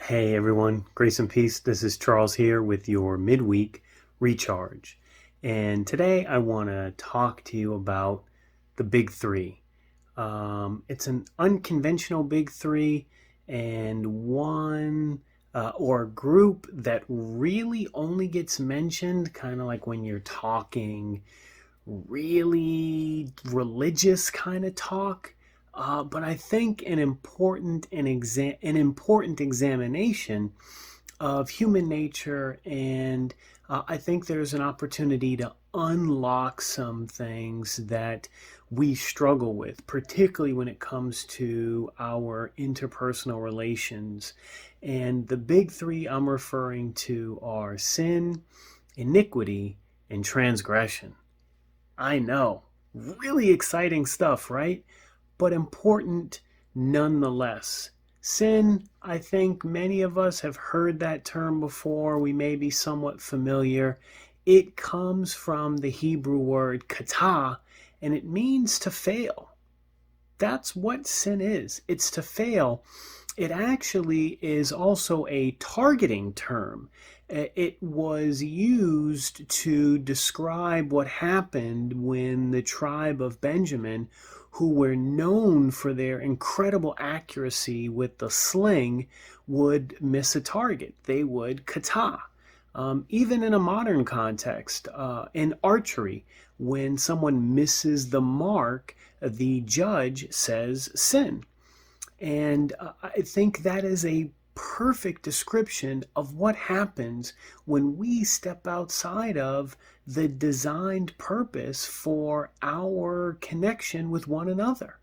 Hey everyone, grace and peace. This is Charles here with your midweek recharge. And today I want to talk to you about the big three. It's an unconventional big three and one or a group that really only gets mentioned kind of like when you're talking really religious kind of talk. But I think an important examination of human nature, and I think there's an opportunity to unlock some things that we struggle with, particularly when it comes to our interpersonal relations. And the big three I'm referring to are sin, iniquity, and transgression. I know. Really exciting stuff, right? But important nonetheless. Sin, I think many of us have heard that term before. We may be somewhat familiar. It comes from the Hebrew word kata, and it means to fail. That's what sin is. It's to fail. It actually is also a targeting term. It was used to describe what happened when the tribe of Benjamin, who were known for their incredible accuracy with the sling, would miss a target. They would kata. Even in a modern context, in archery, when someone misses the mark, the judge says sin. And I think that is a perfect description of what happens when we step outside of the designed purpose for our connection with one another.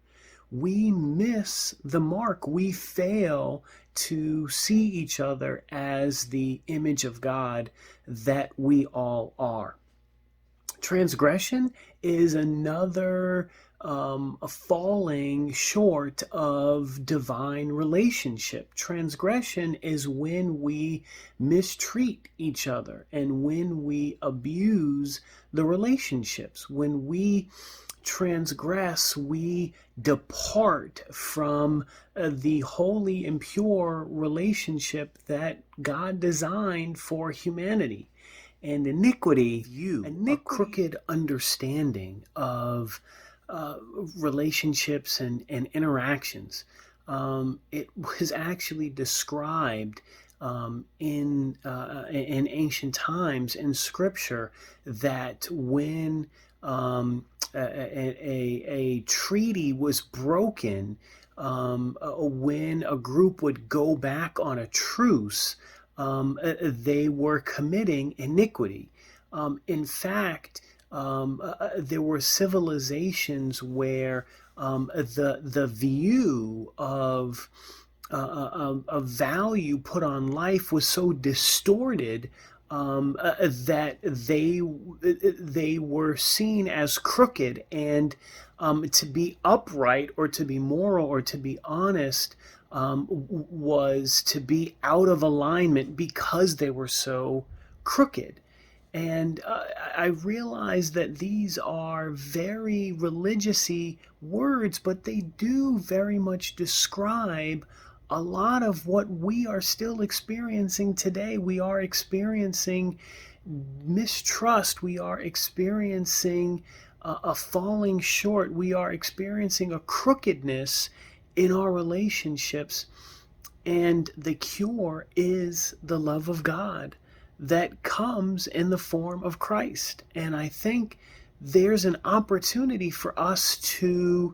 We miss the mark. We fail to see each other as the image of God that we all are. Transgression is another a falling short of divine relationship. Transgression is when we mistreat each other and when we abuse the relationships. When we transgress, we depart from the holy and pure relationship that God designed for humanity. And iniquity, a crooked understanding of relationships and interactions. It was actually described in ancient times in Scripture that when a treaty was broken, when a group would go back on a truce, they were committing iniquity. In fact, there were civilizations where the view of a value put on life was so distorted that they were seen as crooked, and to be upright or to be moral or to be honest was to be out of alignment because they were so crooked. And I realize that these are very religious-y words, but they do very much describe a lot of what we are still experiencing today. We are experiencing mistrust. We are experiencing a falling short. We are experiencing a crookedness in our relationships. And the cure is the love of God that comes in the form of Christ. And I think there's an opportunity for us to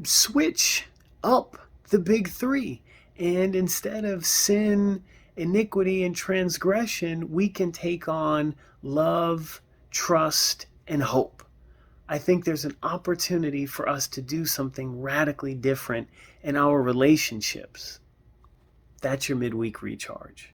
switch up the big three. And instead of sin, iniquity, and transgression, we can take on love, trust, and hope. I think there's an opportunity for us to do something radically different in our relationships. That's your midweek recharge.